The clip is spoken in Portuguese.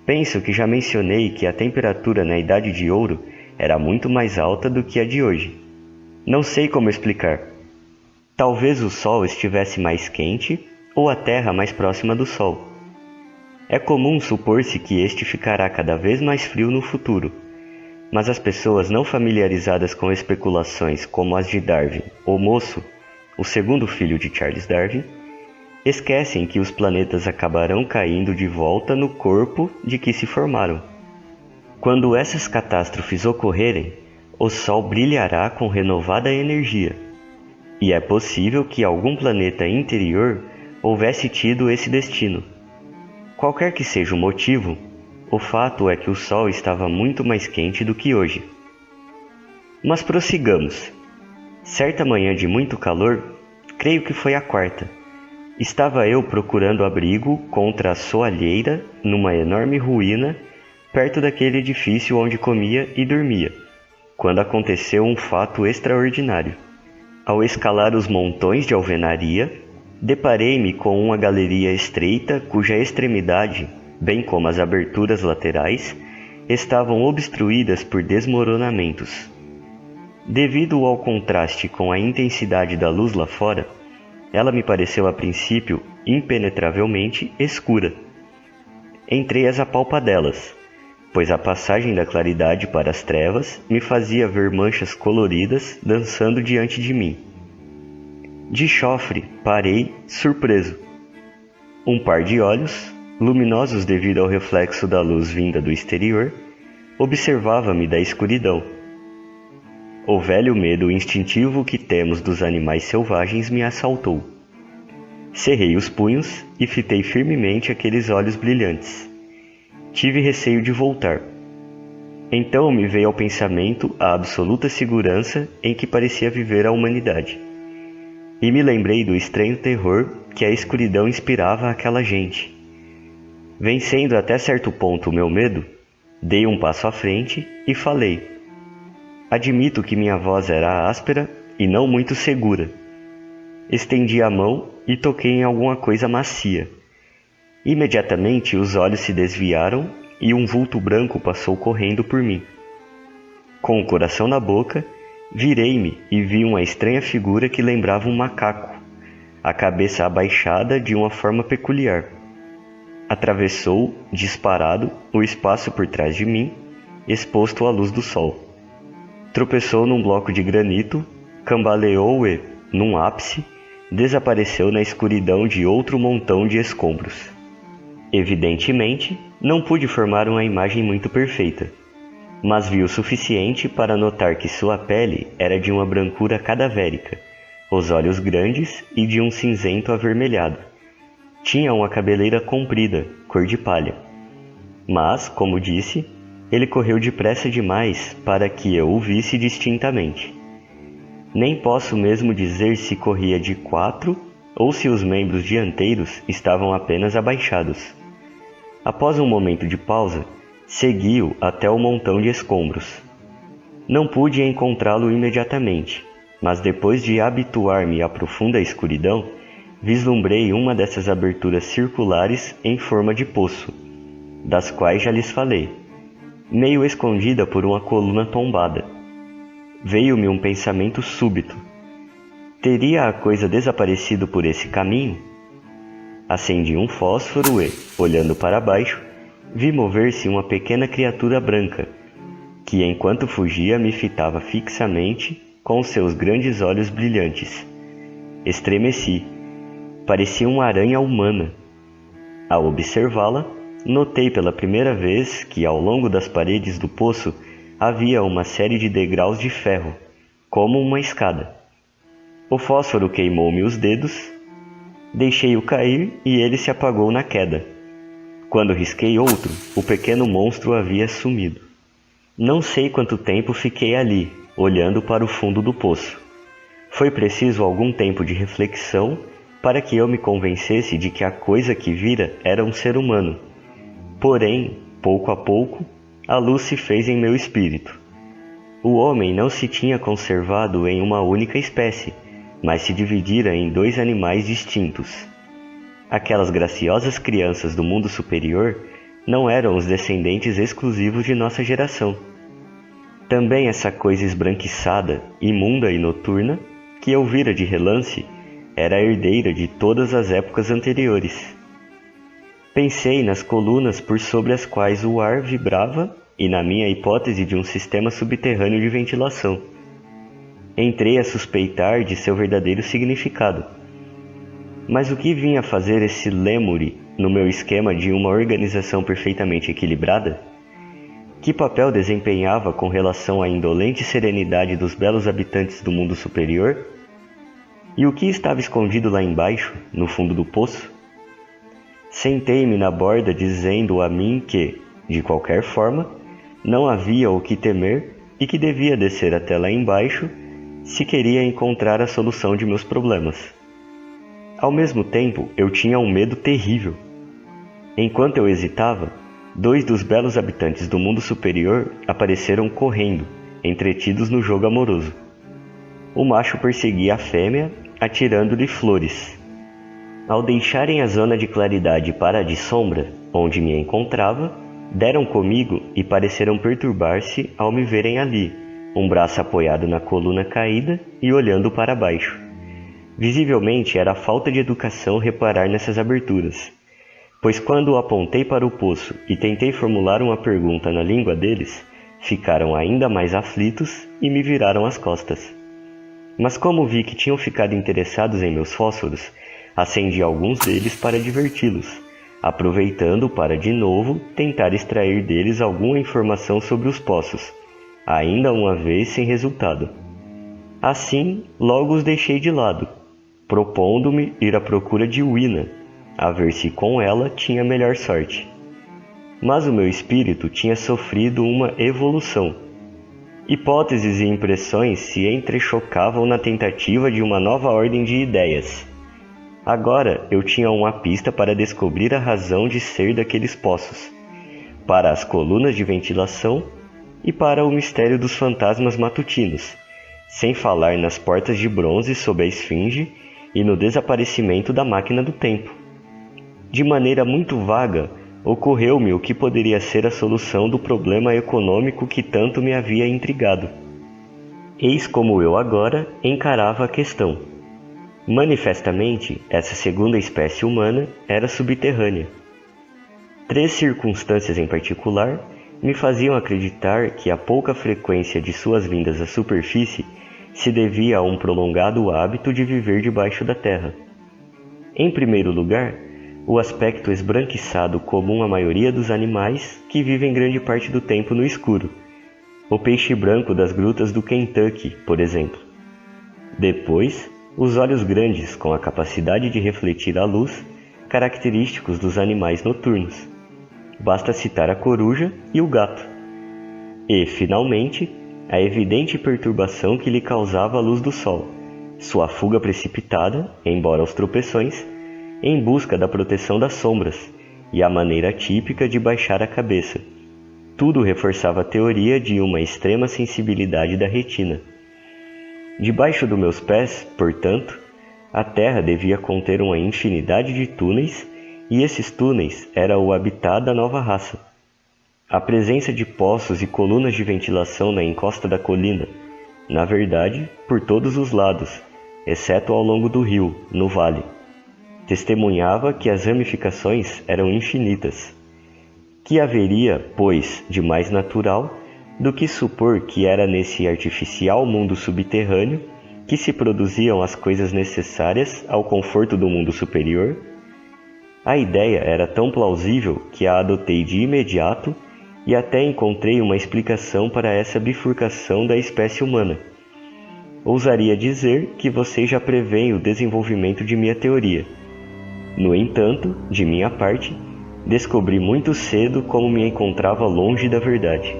Penso que já mencionei que a temperatura na Idade de Ouro era muito mais alta do que a de hoje. Não sei como explicar. Talvez o Sol estivesse mais quente ou a Terra mais próxima do Sol. É comum supor-se que este ficará cada vez mais frio no futuro, mas as pessoas não familiarizadas com especulações como as de Darwin, o moço, o segundo filho de Charles Darwin, esquecem que os planetas acabarão caindo de volta no corpo de que se formaram. Quando essas catástrofes ocorrerem, o Sol brilhará com renovada energia, e é possível que algum planeta interior houvesse tido esse destino. Qualquer que seja o motivo, o fato é que o Sol estava muito mais quente do que hoje. Mas prossigamos. Certa manhã de muito calor, creio que foi a quarta, estava eu procurando abrigo contra a soalheira numa enorme ruína perto daquele edifício onde comia e dormia, quando aconteceu um fato extraordinário. Ao escalar os montões de alvenaria, deparei-me com uma galeria estreita cuja extremidade, bem como as aberturas laterais, estavam obstruídas por desmoronamentos. Devido ao contraste com a intensidade da luz lá fora, ela me pareceu a princípio impenetravelmente escura. Entrei às apalpadelas, pois a passagem da claridade para as trevas me fazia ver manchas coloridas dançando diante de mim. De chofre, parei, surpreso. Um par de olhos, luminosos devido ao reflexo da luz vinda do exterior, observava-me da escuridão. O velho medo instintivo que temos dos animais selvagens me assaltou. Cerrei os punhos e fitei firmemente aqueles olhos brilhantes. Tive receio de voltar. Então me veio ao pensamento a absoluta segurança em que parecia viver a humanidade. E me lembrei do estranho terror que a escuridão inspirava àquela gente. Vencendo até certo ponto o meu medo, dei um passo à frente e falei. Admito que minha voz era áspera e não muito segura. Estendi a mão e toquei em alguma coisa macia. Imediatamente os olhos se desviaram e um vulto branco passou correndo por mim. Com o coração na boca, virei-me e vi uma estranha figura que lembrava um macaco, a cabeça abaixada de uma forma peculiar. Atravessou, disparado, o espaço por trás de mim, exposto à luz do sol. Tropeçou num bloco de granito, cambaleou e, num ápice, desapareceu na escuridão de outro montão de escombros. Evidentemente, não pude formar uma imagem muito perfeita, mas vi o suficiente para notar que sua pele era de uma brancura cadavérica, os olhos grandes e de um cinzento avermelhado. Tinha uma cabeleira comprida, cor de palha. Mas, como disse, ele correu depressa demais para que eu o visse distintamente. Nem posso mesmo dizer se corria de 4 ou se os membros dianteiros estavam apenas abaixados. Após um momento de pausa, segui-o até o montão de escombros. Não pude encontrá-lo imediatamente, mas depois de habituar-me à profunda escuridão, vislumbrei uma dessas aberturas circulares em forma de poço, das quais já lhes falei, meio escondida por uma coluna tombada. Veio-me um pensamento súbito. Teria a coisa desaparecido por esse caminho? Acendi um fósforo e, olhando para baixo, vi mover-se uma pequena criatura branca, que enquanto fugia me fitava fixamente com seus grandes olhos brilhantes. Estremeci. Parecia uma aranha humana. Ao observá-la, notei pela primeira vez que ao longo das paredes do poço havia uma série de degraus de ferro, como uma escada. O fósforo queimou-me os dedos, deixei-o cair e ele se apagou na queda. Quando risquei outro, o pequeno monstro havia sumido. Não sei quanto tempo fiquei ali, olhando para o fundo do poço. Foi preciso algum tempo de reflexão para que eu me convencesse de que a coisa que vira era um ser humano. Porém, pouco a pouco, a luz se fez em meu espírito. O homem não se tinha conservado em uma única espécie, mas se dividira em 2 animais distintos. Aquelas graciosas crianças do mundo superior não eram os descendentes exclusivos de nossa geração. Também essa coisa esbranquiçada, imunda e noturna, que eu vira de relance, era herdeira de todas as épocas anteriores. Pensei nas colunas por sobre as quais o ar vibrava e na minha hipótese de um sistema subterrâneo de ventilação. Entrei a suspeitar de seu verdadeiro significado. Mas o que vinha fazer esse lêmure no meu esquema de uma organização perfeitamente equilibrada? Que papel desempenhava com relação à indolente serenidade dos belos habitantes do mundo superior? E o que estava escondido lá embaixo, no fundo do poço? Sentei-me na borda dizendo a mim que, de qualquer forma, não havia o que temer e que devia descer até lá embaixo se queria encontrar a solução de meus problemas. Ao mesmo tempo, eu tinha um medo terrível. Enquanto eu hesitava, 2 dos belos habitantes do mundo superior apareceram correndo, entretidos no jogo amoroso. O macho perseguia a fêmea, atirando-lhe flores. Ao deixarem a zona de claridade para a de sombra, onde me encontrava, deram comigo e pareceram perturbar-se ao me verem ali, um braço apoiado na coluna caída e olhando para baixo. Visivelmente era a falta de educação reparar nessas aberturas, pois quando o apontei para o poço e tentei formular uma pergunta na língua deles, ficaram ainda mais aflitos e me viraram as costas. Mas como vi que tinham ficado interessados em meus fósforos, acendi alguns deles para diverti-los, aproveitando para de novo tentar extrair deles alguma informação sobre os poços, ainda uma vez sem resultado. Assim, logo os deixei de lado, propondo-me ir à procura de Wina, a ver se com ela tinha melhor sorte. Mas o meu espírito tinha sofrido uma evolução. Hipóteses e impressões se entrechocavam na tentativa de uma nova ordem de ideias. Agora eu tinha uma pista para descobrir a razão de ser daqueles poços, para as colunas de ventilação e para o mistério dos fantasmas matutinos, sem falar nas portas de bronze sob a esfinge e no desaparecimento da máquina do tempo. De maneira muito vaga, ocorreu-me o que poderia ser a solução do problema econômico que tanto me havia intrigado. Eis como eu agora encarava a questão. Manifestamente, essa segunda espécie humana era subterrânea. 3 circunstâncias em particular me faziam acreditar que a pouca frequência de suas vindas à superfície se devia a um prolongado hábito de viver debaixo da terra. Em primeiro lugar, o aspecto esbranquiçado comum à maioria dos animais que vivem grande parte do tempo no escuro. O peixe branco das grutas do Kentucky, por exemplo. Depois, os olhos grandes com a capacidade de refletir a luz, característicos dos animais noturnos. Basta citar a coruja e o gato. E, finalmente, a evidente perturbação que lhe causava a luz do sol, sua fuga precipitada, embora aos tropeções, em busca da proteção das sombras, e a maneira típica de baixar a cabeça. Tudo reforçava a teoria de uma extrema sensibilidade da retina. Debaixo dos meus pés, portanto, a terra devia conter uma infinidade de túneis, e esses túneis eram o habitat da nova raça. A presença de poços e colunas de ventilação na encosta da colina, na verdade, por todos os lados, exceto ao longo do rio, no vale, testemunhava que as ramificações eram infinitas. Que haveria, pois, de mais natural do que supor que era nesse artificial mundo subterrâneo que se produziam as coisas necessárias ao conforto do mundo superior? A ideia era tão plausível que a adotei de imediato e até encontrei uma explicação para essa bifurcação da espécie humana. Ousaria dizer que você já prevêem o desenvolvimento de minha teoria. No entanto, de minha parte, descobri muito cedo como me encontrava longe da verdade.